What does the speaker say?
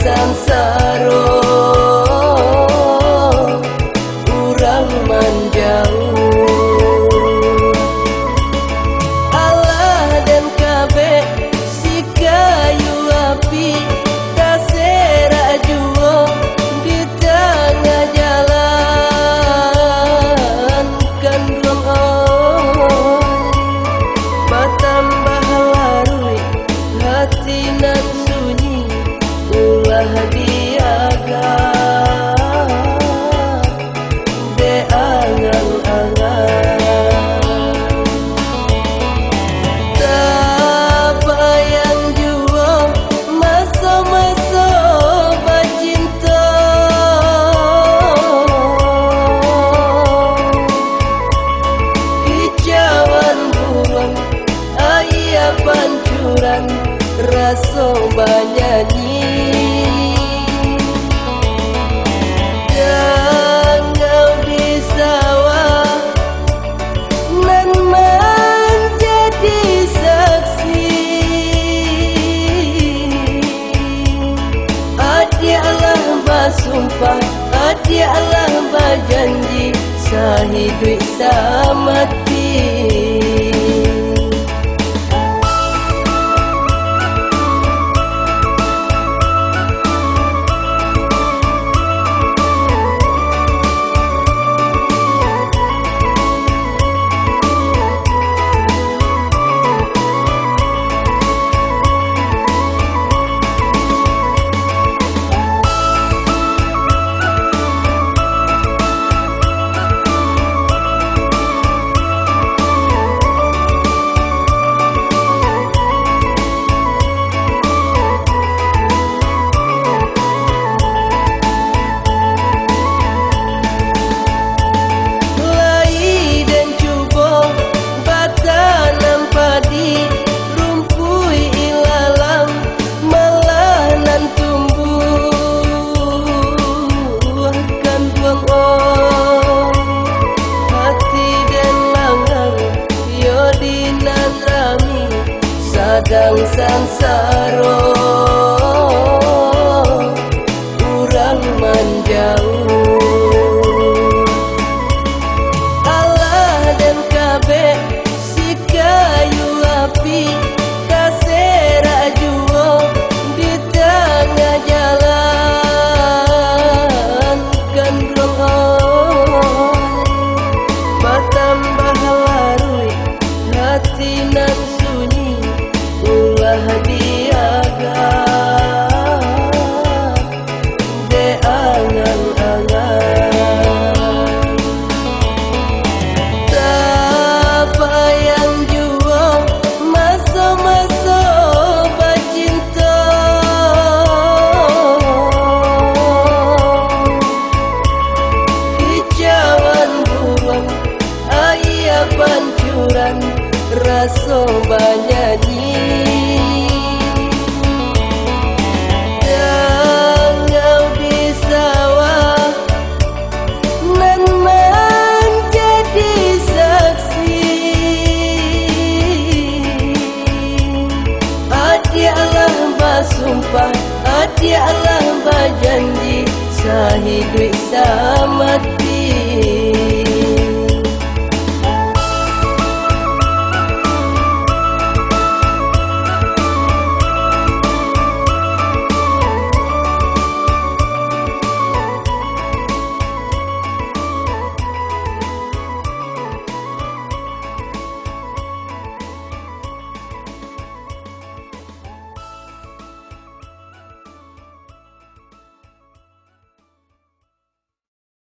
sansaro urang manjauh. Allah dan kabe si kayu api tasera juo di tengah jalan kan dong batambah larui hati nan sunyi ulah diaga de angan-angan tabayang juo maso-maso bacinta hijauan buang ayah pancuran raso banyanyi dangau di sawah nan menjadi saksi adi Allah basumpah adi Allah berjanji sahidup samati. Sadang sansaro urang manjauh. Allah dan kabe si kayu api tasera juo di tengah jalan kan dong batambah larui hati nan sunyi ulah diaga de angan-angan tabayang juo maso-maso bacinta hijauan buang ayah pancuran raso banyanyi dangau di sawah nan menjadi saksi adi Allah basumpah adi Allah berjanji sahidup samati.